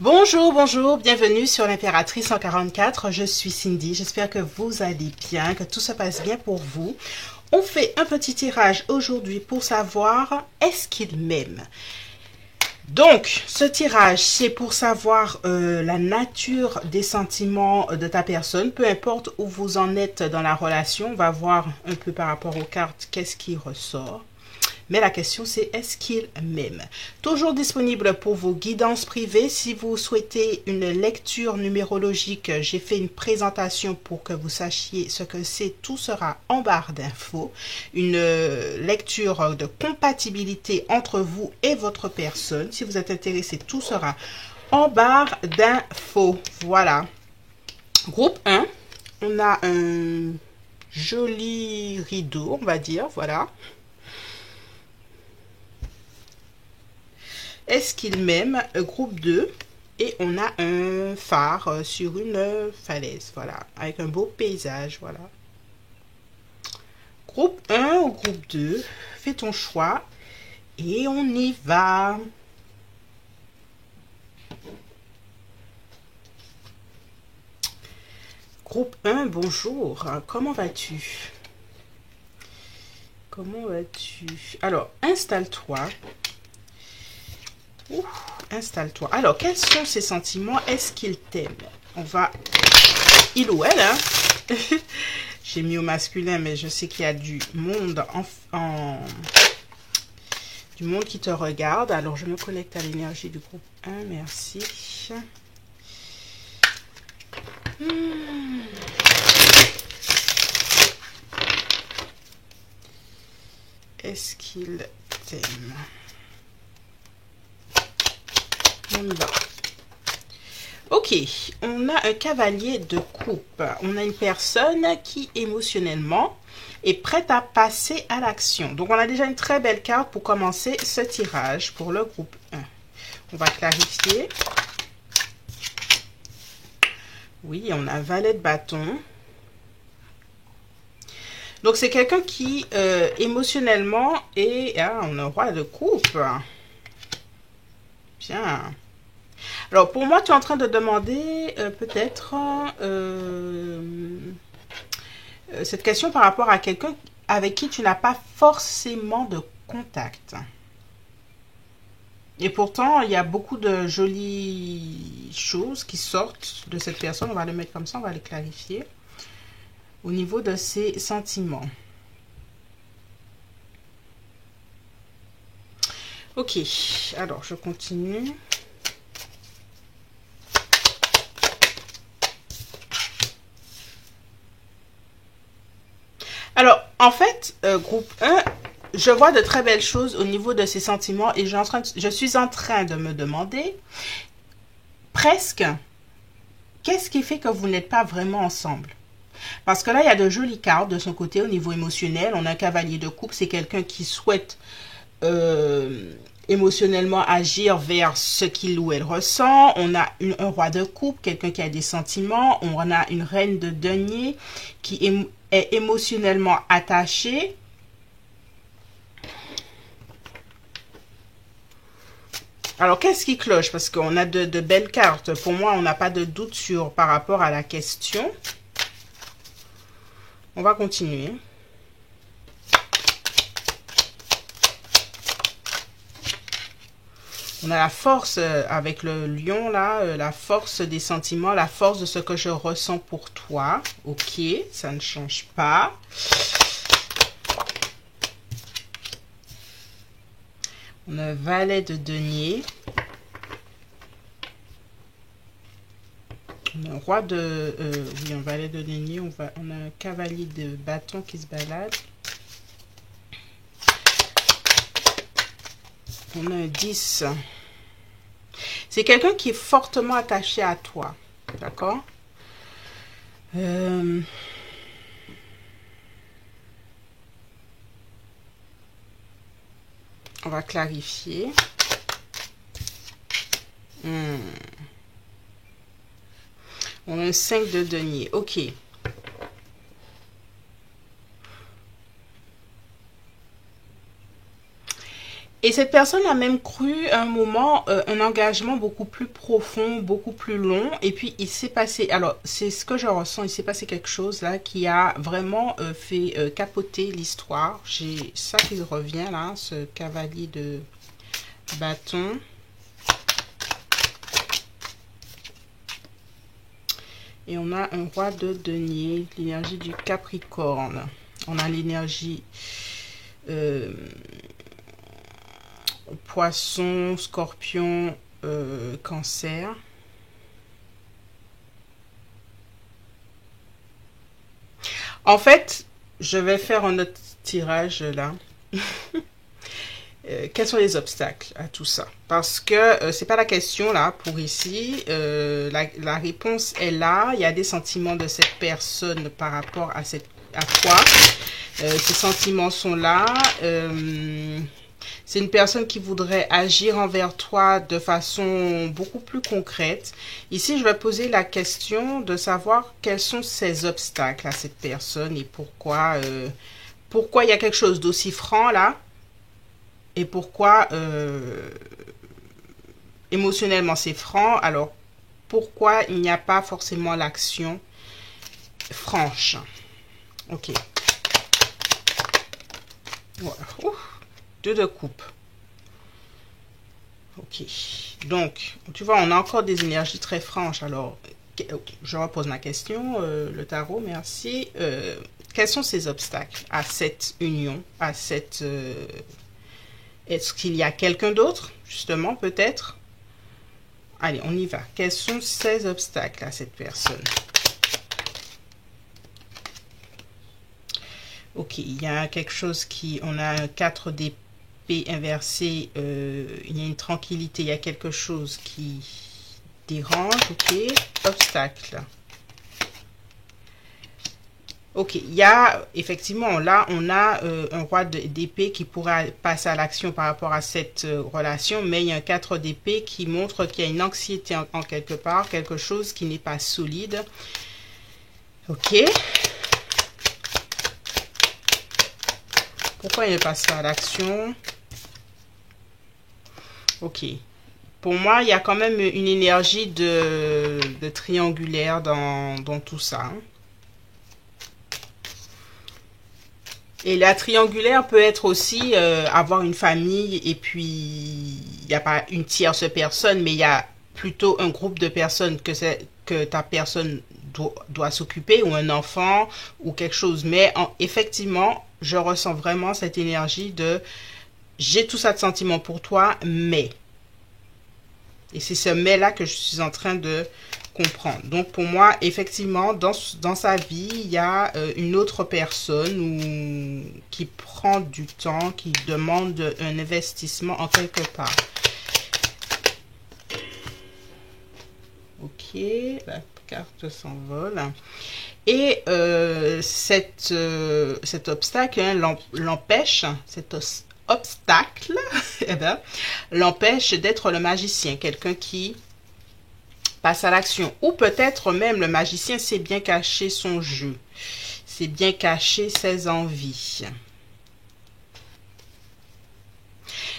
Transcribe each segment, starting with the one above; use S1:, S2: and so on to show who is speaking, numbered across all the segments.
S1: Bonjour, bonjour, bienvenue sur l'Impératrice 144, je suis Cindy, j'espère que vous allez bien, que tout se passe bien pour vous. On fait un petit tirage aujourd'hui pour savoir est-ce qu'il m'aime. Donc, ce tirage, c'est pour savoir la nature des sentiments de ta personne, peu importe où vous en êtes dans la relation, on va voir un peu par rapport aux cartes qu'est-ce qui ressort. Mais la question c'est est-ce qu'il m'aime? Toujours disponible pour vos guidances privées. Si vous souhaitez une lecture numérologique, j'ai fait une présentation pour que vous sachiez ce que c'est. Tout sera en barre d'infos. Une lecture de compatibilité entre vous et votre personne. Si vous êtes intéressé, tout sera en barre d'infos. Voilà. Groupe 1, on a un joli rideau, on va dire. Voilà. Est-ce qu'il m'aime? Groupe 2. Et on a un phare sur une falaise. Voilà. Avec un beau paysage. Voilà. Groupe 1 ou groupe 2. Fais ton choix. Et on y va. Groupe 1, bonjour. Comment vas-tu? Comment vas-tu? Alors, installe-toi. Installe-toi. Alors, quels sont ses sentiments? Est-ce qu'il t'aime? On va... Il ou elle, hein? J'ai mis au masculin, mais je sais qu'il y a du monde du monde qui te regarde. Alors, je me connecte à l'énergie du groupe 1. Merci. Est-ce qu'il t'aime? On y va. Ok, on a un cavalier de coupe. On a une personne qui émotionnellement est prête à passer à l'action. Donc, on a déjà une très belle carte pour commencer ce tirage pour le groupe 1. On va clarifier. Oui, on a valet de bâton. Donc, c'est quelqu'un qui émotionnellement est... Ah, on a un roi de coupe. Bien. Alors, pour moi, tu es en train de demander peut-être cette question par rapport à quelqu'un avec qui tu n'as pas forcément de contact. Et pourtant, il y a beaucoup de jolies choses qui sortent de cette personne. On va le mettre comme ça, on va les clarifier. Au niveau de ses sentiments. Ok, alors je continue. Alors, en fait, groupe 1, je vois de très belles choses au niveau de ses sentiments et je suis en train de me demander presque qu'est-ce qui fait que vous n'êtes pas vraiment ensemble. Parce que là, il y a de jolies cartes de son côté au niveau émotionnel. On a un cavalier de coupe, c'est quelqu'un qui souhaite émotionnellement agir vers ce qu'il ou elle ressent. On a un roi de coupe, quelqu'un qui a des sentiments. On a une reine de denier qui est émotionnellement attachée. Alors, qu'est-ce qui cloche? Parce qu'on a de belles cartes. Pour moi, on n'a pas de doute par rapport à la question. On va continuer. On a la force avec le lion, là, la force des sentiments, la force de ce que je ressens pour toi. Ok, ça ne change pas. On a un valet de denier. On a un roi de... oui, un valet de denier. On a un cavalier de bâton qui se balade. On a un 10. C'est quelqu'un qui est fortement attaché à toi. D'accord? On va clarifier. On a un 5 de denier. Ok. Et cette personne a même cru un moment un engagement beaucoup plus profond, beaucoup plus long. Et puis il s'est passé, alors c'est ce que je ressens, il s'est passé quelque chose là qui a vraiment fait capoter l'histoire. J'ai ça qui revient là, ce cavalier de bâton. Et on a un roi de denier, l'énergie du Capricorne. On a l'énergie Poisson, Scorpion, Cancer. En fait, je vais faire un autre tirage là. Quels sont les obstacles à tout ça? Parce que c'est pas la question là pour ici. La réponse est là. Il y a des sentiments de cette personne par rapport à toi. Ces sentiments sont là. C'est une personne qui voudrait agir envers toi de façon beaucoup plus concrète. Ici, je vais poser la question de savoir quels sont ces obstacles à cette personne et pourquoi il y a quelque chose d'aussi franc là. Et pourquoi émotionnellement c'est franc, alors pourquoi il n'y a pas forcément l'action franche. Ok. Voilà. Ouh, 2 de coupe. Ok. Donc, tu vois, on a encore des énergies très franches. Alors, okay, je repose ma question. Le tarot, merci. Quels sont ces obstacles à cette union, à cette... Est-ce qu'il y a quelqu'un d'autre, justement, peut-être? Allez, on y va. Quels sont ces obstacles à cette personne? Ok, il y a quelque chose qui... On a un 4 d'épée inversé. Il y a une tranquillité. Il y a quelque chose qui dérange. Ok, obstacle. Ok, il y a effectivement, là, on a un roi d'épée qui pourra passer à l'action par rapport à cette relation, mais il y a un 4 d'épée qui montre qu'il y a une anxiété en quelque part, quelque chose qui n'est pas solide. Ok. Pourquoi il ne passe pas à l'action? Ok. Pour moi, il y a quand même une énergie de triangulaire dans tout ça. Hein. Et la triangulaire peut être aussi avoir une famille et puis il n'y a pas une tierce personne, mais il y a plutôt un groupe de personnes que ta personne doit s'occuper, ou un enfant ou quelque chose. Mais effectivement, je ressens vraiment cette énergie de j'ai tout ça de sentiments pour toi, mais... Et c'est ce mais-là que je suis en train de comprendre. Donc, pour moi, effectivement, dans sa vie, il y a une autre personne qui prend du temps, qui demande un investissement en quelque part. Ok, la carte s'envole. Et cet obstacle l'empêche, obstacle eh ben, l'empêche d'être le magicien, quelqu'un qui passe à l'action. Ou peut-être même le magicien sait bien cacher son jeu, c'est bien cacher ses envies.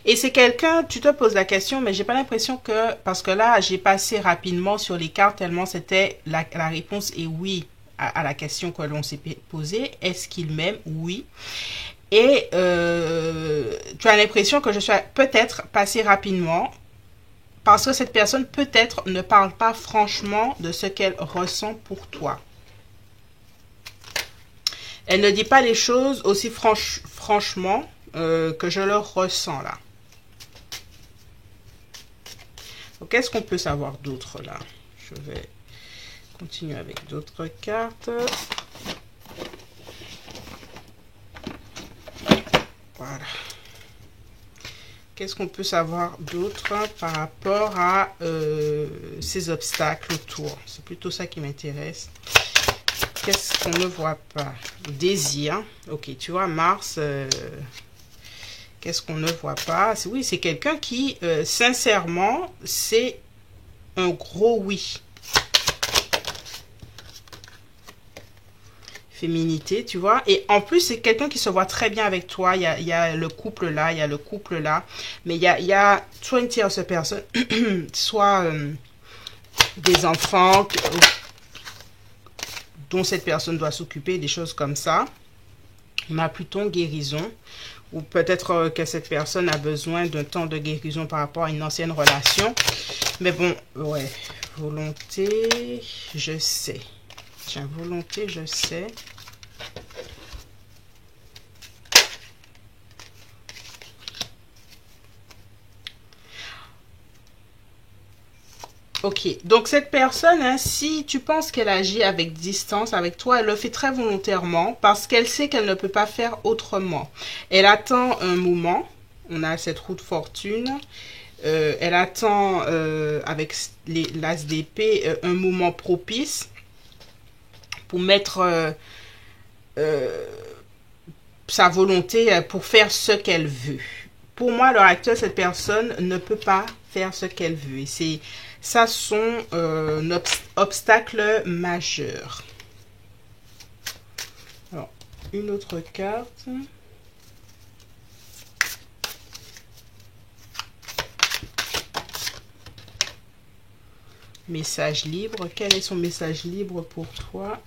S1: Et c'est quelqu'un, tu te poses la question, mais j'ai pas l'impression que, parce que là, j'ai passé rapidement sur les cartes tellement c'était, la réponse est oui à la question que l'on s'est posée. Est-ce qu'il m'aime? Oui. Et tu as l'impression que je suis peut-être passé rapidement parce que cette personne peut-être ne parle pas franchement de ce qu'elle ressent pour toi. Elle ne dit pas les choses aussi franchement que je le ressens là. Qu'est-ce qu'on peut savoir d'autre là? Je vais continuer avec d'autres cartes. Voilà. Qu'est-ce qu'on peut savoir d'autre par rapport à ces obstacles autour? C'est plutôt ça qui m'intéresse. Qu'est-ce qu'on ne voit pas? Désir. Ok, tu vois, Mars... Qu'est-ce qu'on ne voit pas? Oui, c'est quelqu'un qui, sincèrement, c'est un gros oui. féminité, tu vois. Et en plus, c'est quelqu'un qui se voit très bien avec toi. Il y a le couple là, il y a le couple là. Mais il y a soit une tierce personne, soit des enfants dont cette personne doit s'occuper, des choses comme ça. On a Pluton guérison. Ou peut-être que cette personne a besoin d'un temps de guérison par rapport à une ancienne relation. Mais bon, ouais. Volonté, je sais. Tiens, volonté, je sais. Ok, donc cette personne, hein, si tu penses qu'elle agit avec distance avec toi, elle le fait très volontairement parce qu'elle sait qu'elle ne peut pas faire autrement. Elle attend un moment, on a cette roue de fortune, elle attend avec l'as d'épée un moment propice pour mettre sa volonté pour faire ce qu'elle veut. Pour moi, à l'heure actuelle, cette personne ne peut pas faire ce qu'elle veut. Et c'est ça son obstacle majeur. Alors, une autre carte. Message libre. Quel est son message libre pour toi?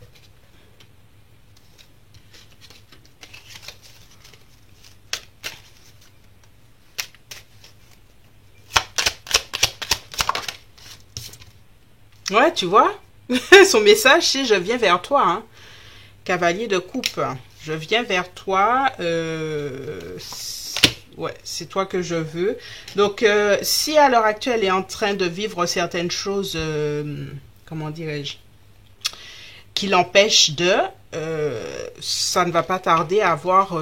S1: Ouais, tu vois, son message, c'est je viens vers toi, hein. Cavalier de coupe. Je viens vers toi. Ouais, c'est toi que je veux. Donc, si à l'heure actuelle elle est en train de vivre certaines choses, comment dirais-je, qui l'empêchent de, ça ne va pas tarder à voir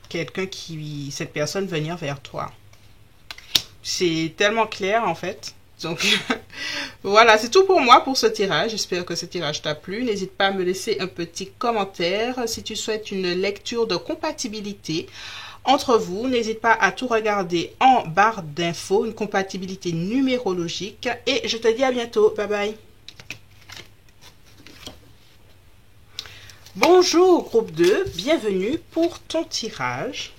S1: quelqu'un cette personne venir vers toi. C'est tellement clair en fait. Donc, voilà, c'est tout pour moi pour ce tirage. J'espère que ce tirage t'a plu. N'hésite pas à me laisser un petit commentaire si tu souhaites une lecture de compatibilité entre vous. N'hésite pas à tout regarder en barre d'infos, une compatibilité numérologique. Et je te dis à bientôt. Bye bye. Bonjour groupe 2, bienvenue pour ton tirage.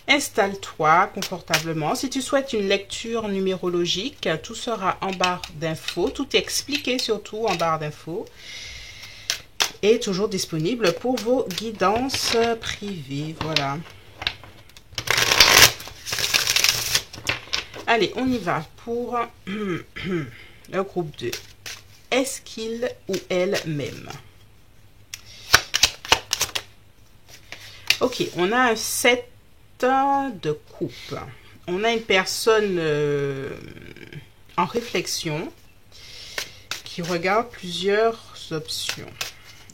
S1: Installe-toi confortablement. Si tu souhaites une lecture numérologique, tout sera en barre d'infos. Tout est expliqué surtout en barre d'infos. Et toujours disponible pour vos guidances privées. Voilà. Allez, on y va pour le groupe 2. Est-ce qu'il ou elle m'aime? Ok, on a un 7 de coupe. On a une personne en réflexion qui regarde plusieurs options.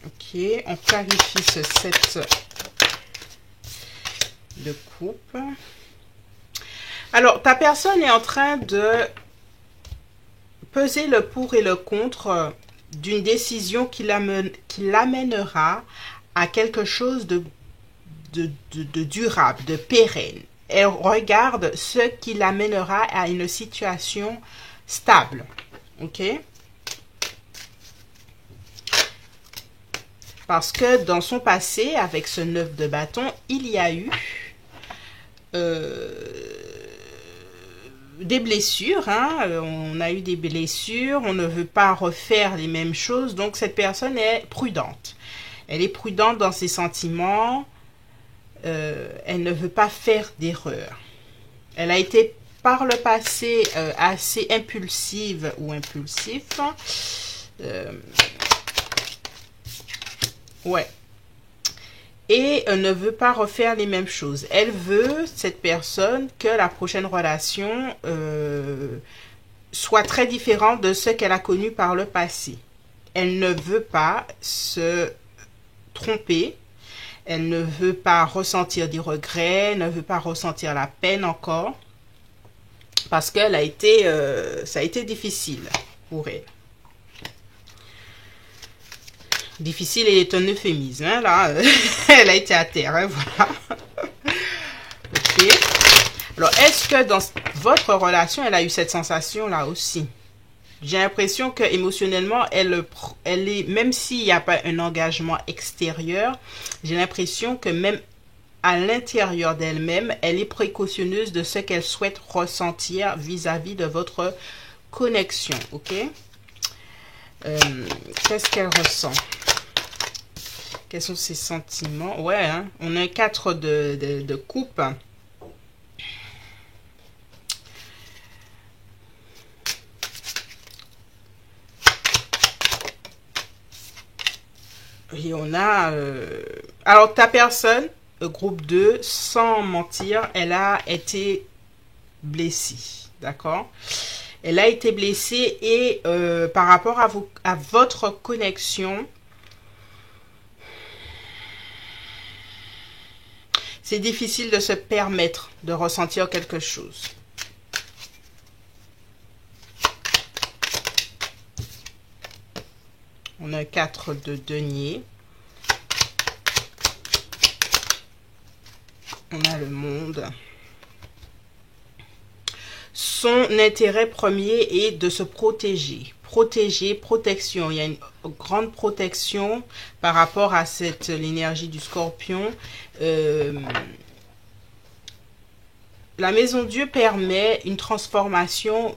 S1: Ok, on clarifie ce 7 de coupe. Alors, ta personne est en train de peser le pour et le contre d'une décision qui l'amènera à quelque chose de durable, de pérenne. Elle regarde ce qui l'amènera à une situation stable. Ok? Parce que dans son passé, avec ce 9 de bâton, il y a eu des blessures. Hein? On a eu des blessures. On ne veut pas refaire les mêmes choses. Donc, cette personne est prudente. Elle est prudente dans ses sentiments. Elle ne veut pas faire d'erreur. Elle a été par le passé assez impulsive ou impulsif. Ouais. Et ne veut pas refaire les mêmes choses. Elle veut, cette personne, que la prochaine relation soit très différente de ce qu'elle a connu par le passé. Elle ne veut pas se tromper. Elle ne veut pas ressentir des regrets, ne veut pas ressentir la peine encore, parce qu'elle a été, ça a été difficile pour elle. Difficile est un euphémisme, hein, là, elle a été à terre, hein, voilà. Ok. Alors, est-ce que dans votre relation, elle a eu cette sensation-là aussi? J'ai l'impression que émotionnellement, elle est, même s'il n'y a pas un engagement extérieur, j'ai l'impression que même à l'intérieur d'elle-même, elle est précautionneuse de ce qu'elle souhaite ressentir vis-à-vis de votre connexion, ok? Qu'est-ce qu'elle ressent? Quels sont ses sentiments? Ouais, hein? On a un 4 de coupe. Et on a... alors, ta personne, groupe 2, sans mentir, elle a été blessée. D'accord? Elle a été blessée et par rapport à votre connexion, c'est difficile de se permettre de ressentir quelque chose. On a 4 de denier. On a le monde. Son intérêt premier est de se protéger. Protéger, protection. Il y a une grande protection par rapport à l'énergie du scorpion. La maison Dieu permet une transformation,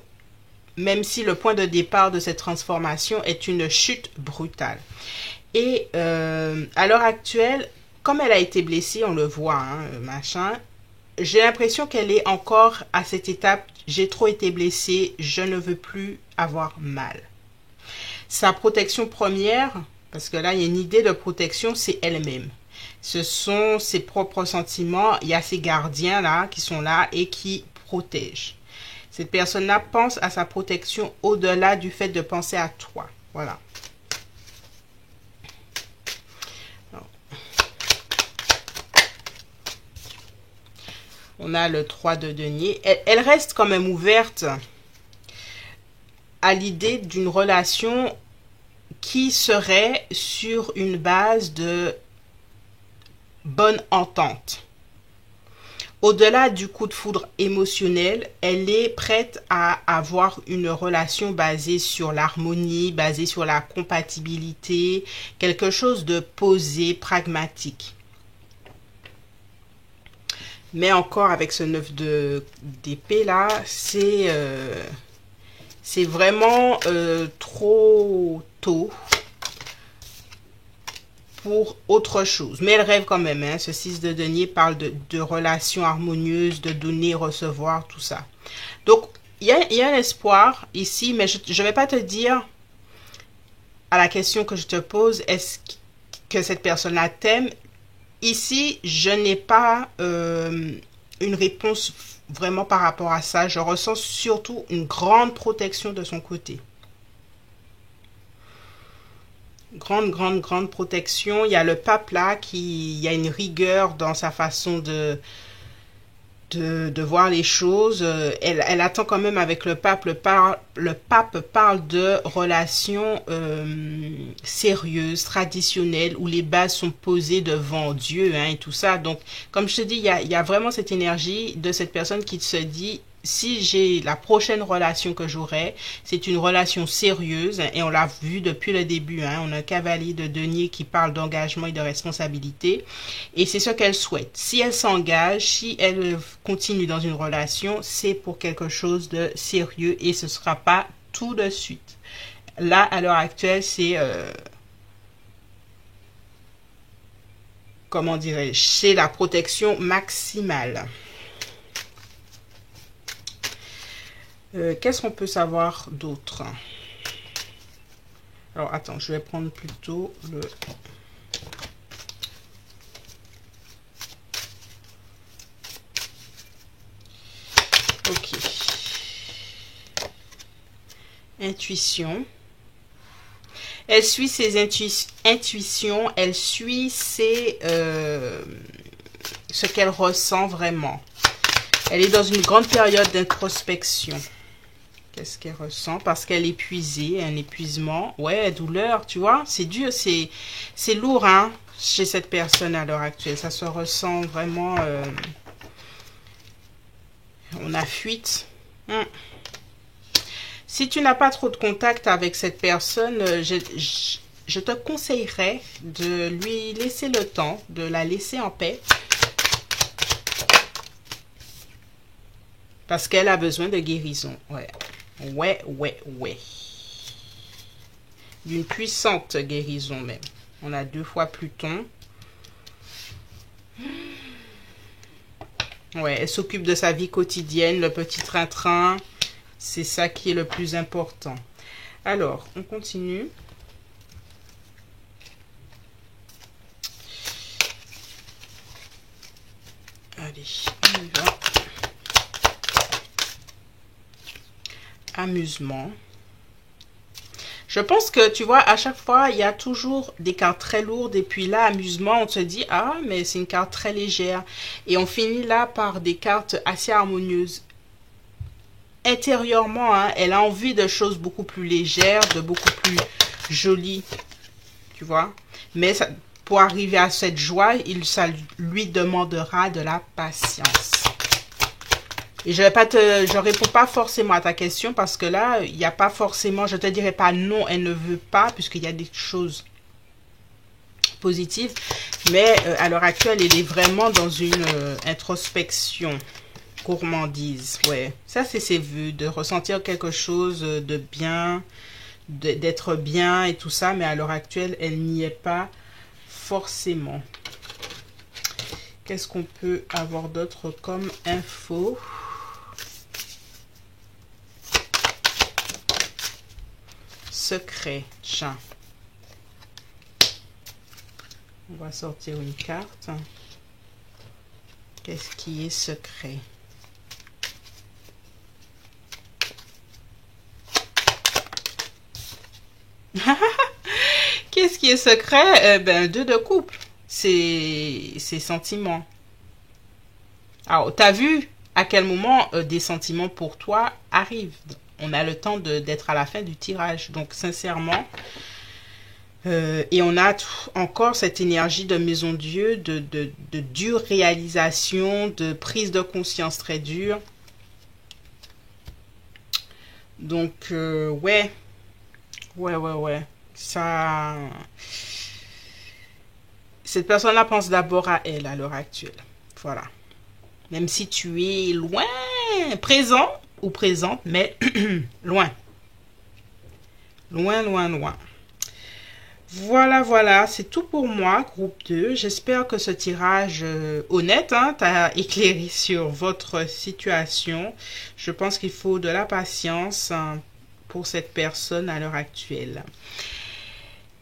S1: même si le point de départ de cette transformation est une chute brutale. Et à l'heure actuelle, comme elle a été blessée, on le voit, hein, machin, j'ai l'impression qu'elle est encore à cette étape, j'ai trop été blessée, je ne veux plus avoir mal. Sa protection première, parce que là, il y a une idée de protection, c'est elle-même. Ce sont ses propres sentiments, il y a ses gardiens là, qui sont là et qui protègent. Cette personne-là pense à sa protection au-delà du fait de penser à toi. Voilà. On a le 3 de denier. Elle reste quand même ouverte à l'idée d'une relation qui serait sur une base de bonne entente. Au-delà du coup de foudre émotionnel, elle est prête à avoir une relation basée sur l'harmonie, basée sur la compatibilité, quelque chose de posé, pragmatique. Mais encore avec ce 9 d'épée là, c'est vraiment trop tôt pour autre chose. Mais elle rêve quand même. Hein. Ce 6 de denier parle de relations harmonieuses, de donner, recevoir, tout ça. Donc, il y a un espoir ici, mais je ne vais pas te dire à la question que je te pose, est-ce que cette personne-là t'aime? Ici, je n'ai pas une réponse vraiment par rapport à ça. Je ressens surtout une grande protection de son côté. Grande protection. Il y a le pape là il y a une rigueur dans sa façon de voir les choses. Elle attend quand même avec le pape. Le pape parle de relations sérieuses, traditionnelles, où les bases sont posées devant Dieu hein, et tout ça. Donc, comme je te dis, il y a vraiment cette énergie de cette personne qui se dit, si j'ai la prochaine relation que j'aurai, c'est une relation sérieuse et on l'a vu depuis le début. Hein, on a un cavalier de denier qui parle d'engagement et de responsabilité et c'est ce qu'elle souhaite. Si elle s'engage, si elle continue dans une relation, c'est pour quelque chose de sérieux et ce ne sera pas tout de suite. Là, à l'heure actuelle, c'est... comment dirais-je? C'est la protection maximale. Qu'est-ce qu'on peut savoir d'autre? Alors, attends, je vais prendre plutôt le... Ok. Intuition. Elle suit ses intuitions, elle suit ce qu'elle ressent vraiment. Elle est dans une grande période d'introspection. Qu'est-ce qu'elle ressent? Parce qu'elle est épuisée, un épuisement. Ouais, douleur, tu vois. C'est dur, c'est lourd, hein, chez cette personne à l'heure actuelle. Ça se ressent vraiment... on a fuite. Si tu n'as pas trop de contact avec cette personne, je te conseillerais de lui laisser le temps, de la laisser en paix. Parce qu'elle a besoin de guérison. Ouais. Ouais. D'une puissante guérison même. On a 2 fois Pluton. Ouais, elle s'occupe de sa vie quotidienne, le petit train-train. C'est ça qui est le plus important. Alors, on continue. Allez, on y va. Amusement. Je pense que, tu vois, à chaque fois, il y a toujours des cartes très lourdes. Et puis là, amusement, on se dit, ah, mais c'est une carte très légère. Et on finit là par des cartes assez harmonieuses. Intérieurement, hein, elle a envie de choses beaucoup plus légères, de beaucoup plus jolies. Tu vois. Mais ça, pour arriver à cette joie, ça lui demandera de la patience. Et je réponds pas forcément à ta question parce que là, il n'y a pas forcément, je te dirais pas non, elle ne veut pas, puisqu'il y a des choses positives. Mais à l'heure actuelle, elle est vraiment dans une introspection, gourmandise. Ouais, ça c'est ses vœux, de ressentir quelque chose de bien, d'être bien et tout ça. Mais à l'heure actuelle, elle n'y est pas forcément. Qu'est-ce qu'on peut avoir d'autre comme info ? Secret, chat. On va sortir une carte. Qu'est-ce qui est secret? Qu'est-ce qui est secret? Ben, 2 de couple. C'est sentiments. Alors, t'as vu à quel moment des sentiments pour toi arrivent? On a le temps d'être à la fin du tirage. Donc, sincèrement, et on a encore cette énergie de maison Dieu, de dure réalisation, de prise de conscience très dure. Donc, ouais. Ça... Cette personne-là pense d'abord à elle à l'heure actuelle. Voilà. Même si tu es loin, présent ou présente, mais loin. Loin. Voilà, c'est tout pour moi, groupe 2. J'espère que ce tirage honnête t'a éclairé sur votre situation. Je pense qu'il faut de la patience pour cette personne à l'heure actuelle.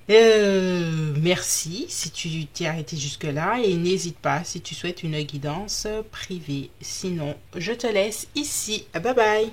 S1: Merci si tu t'es arrêté jusque-là et n'hésite pas si tu souhaites une guidance privée. Sinon, je te laisse ici. Bye bye.